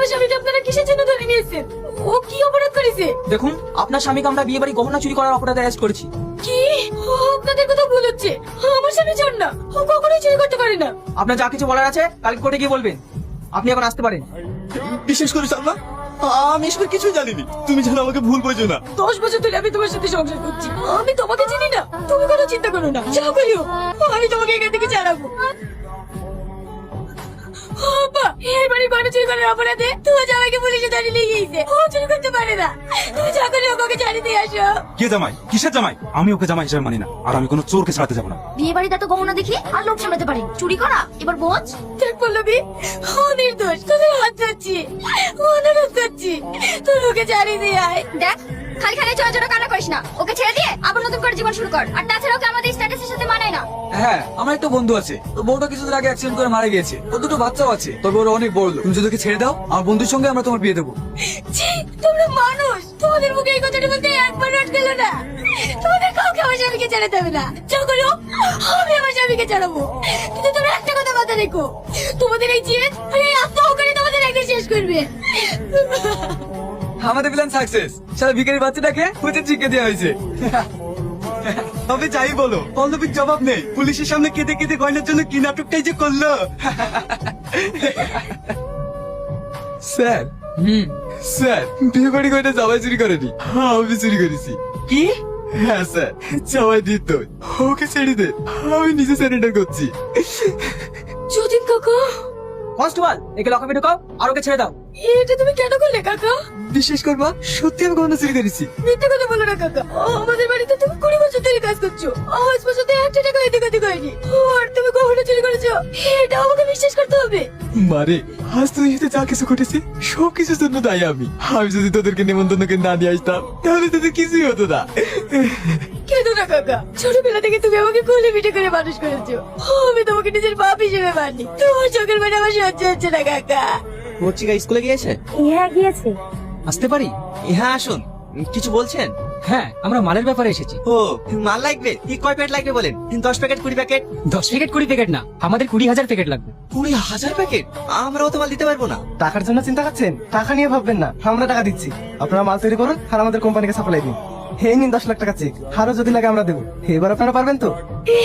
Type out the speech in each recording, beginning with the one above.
আমার স্বামীকে আপনারা কিসের জন্য ধরে নিয়েছেন? ও কি অপরাধ করেছে? দেখুন, আপনার স্বামীকে আমরা বিয়ে বাড়ি গহনা চুরি করার অপরাধে অ্যারেস্ট করেছি। কি? আপনাদের কথা ভুল হচ্ছে। আমার স্বামী চোর না, ও কখনোই চুরি করতে পারে না। আপনার যা কিছু বলার আছে কাল কোর্টে গিয়ে বলবেন। আপনি এখন আসতে পারেন। বিশেষ করে সালমা, আমি এসবের কিছুই জানিনি। তুমি যেন আমাকে ভুল বোঝো না। 10 বছর ধরে আমি তোমার সাথে সংসার করছি, আমি তোমাকে চিনি না। তুমি কোনো চিন্তা করো না, যা বলিও আমি তোমাকে এখান থেকে ছাড়াবো। বাবা, এই বাড়ি গয়না চুরি করার অপরাধে তোমার জামাইকে পুলিশে ধরে নিয়ে গিয়েছে। ও চুরি করতে পারে না। তুমি যা করে ওকে ছাড়িয়ে দিয়ে আসো। কে জামাই? কিসের জামাই? আমি ওকে জামাই হিসেবে মানি না, আর আমি কোনো চোরকে ছাড়াতে যাবো না। বিয়ে বাড়িতে তো গহনা দেখি আর লোক সামলাতে পারি, চুরি করা এবার বোঝ। দেখ পল্লবী, ও নির্দোষ, তোদের হাত ধরছি, অনুরোধ করছি, তুই ওকে ছাড়িয়ে দিয়ে আয়। দেখ, খালি খালি ছোট ছোট কান্না করিস না, ওকে ছেড়ে দিয়ে আবার নতুন করে জীবন শুরু কর। আর তাছাড়া ওকে আমাদের স্ট্যাটাসের সাথে মানায় না। হ্যাঁ, আমার একটা বন্ধু আছে, ওর বউটা কিছুদিন আগে অ্যাক্সিডেন্ট করে মারা গিয়েছে। ওর দুটো বাচ্চাও আছে, তবে ওরা অনেক বড় লোক। তুমি যদি ওকে ছেড়ে দাও, আমার বন্ধুর সঙ্গে আমরা তোমার বিয়ে দেবো। ছি, তোমরা মানুষ, তোমাদের মুখে এই কথাটা বলতে একবার আটকেল না। তোমাদের কাউকে আমার স্বামীকে ছেড়ে দেবে না। যা করো, আমি আমার স্বামীকে ছাড়াবো। কিন্তু তোমরা একটা কথা মাথায় রেখো, তোমাদের এই জেদ আর এই আত্মহংকারে তোমাদের একদিন শেষ করবে। আমাদের প্ল্যান সাকসেস। সারা ভিখারির বাচ্চাটাকে উচিত শিক্ষা দেওয়া হয়েছে। তবে যাই বলো, পল্লবীর জবাব নেই। পুলিশের সামনে কেঁদে কেঁদে গয়নার জন্য কি নাটকটাই যে করলো। স্যার, স্যার, বিয়ে বাড়ি গয়না জামাই চুরি করেনি, আমি চুরি করেছি। কি? হ্যাঁ স্যার, জামাই নির্দোষ। ওকে ছেড়ে দে, আমি নিজে স্যারেন্ডার করছি। যতীন কাকা, কনস্টেবল, একে লকআপে ঢোকাও আর ওকে ছেড়ে দাও। এটা তুমি কেন করলে কাকা? বিশ্বাস করবা, সত্যি আমি গয়না চুরি করেছি। মিথ্যে কথা বলো না কাকা। আমাদের বাড়িতে তুমি 20 বছর ধরে কাজ করছো, আজ পর্যন্ত একটা টাকা এদিক ওদিক হয়নি। আর তুমি গহনা চুরি করেছো, এটা আমাকে বিশ্বাস করতে হবে। মারে, আজ তুই সাথে যা কিছু ঘটেছে সব কিছুর জন্য দায়ী আমি। আমি যদি তোদেরকে নিমন্ত্রণকে না নিয়ে আসতাম, তাহলে তোদের কিছুই হতো না। কেন না কাকা, ছোটবেলা থেকে তুমি আমাকে কোলে পিঠে করে মানুষ করেছো। আমি তোমাকে নিজের বাপ হিসেবে মানি। তোমার চোখের মানে আমার সহ্য হচ্ছে না কাকা। পত্রিকা স্কুলে গিয়েছে? হ্যাঁ গিয়েছে। আসতে পারি? হ্যাঁ আসুন। কিছু বলছেন? হ্যাঁ, আমরা মালের ব্যাপারে এসেছি। ও, মাল লাগবে? কি কয় প্যাকেট লাগবে বলেন? 10 প্যাকেট 20 প্যাকেট? 10 প্যাকেট 20 প্যাকেট না, আমাদের 20,000 প্যাকেট লাগবে। 20,000 প্যাকেট? আমরা অত মাল দিতে পারবো না। টাকার জন্য চিন্তা করছেন? টাকা নিয়ে ভাববেন না, আমরা টাকা দিচ্ছি। আপনারা মাল তৈরি করুন আর আমাদের কোম্পানিকে সাপ্লাই দিন। এই নিন 10 লাখ টাকা চেক, আরো যদি লাগে আমরা দেবো। এবার আপনারা পারবেন তো?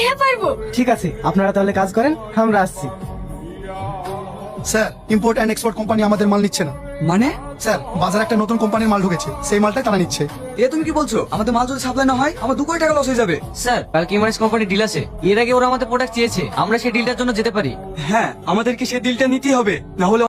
হ্যাঁ পারবো। ঠিক আছে, আপনারা তাহলে কাজ করেন, আমরা আসছি। Sir, import and export company আমাদের মাল নিচ্ছে না। মানে? স্যার, বাজারে একটা নতুন কোম্পানির মাল ঢুকেছে, সেই মালটাই তারা নিচ্ছে। এ তুমি কি বলছো? আমাদের মাল যদি সাপ্লাই না হয়, আমার 2 কোটি টাকা লস হয়ে যাবে। স্যার, কালকে এমআরএস কোম্পানির ডিল আছে। এর আগে ওরা আমাদের প্রোডাক্ট চেয়েছে, আমরা সেই ডিলটার জন্য যেতে পারি। হ্যাঁ, আমাদেরকে সেই ডিলটা নিতেই হবে, না হলে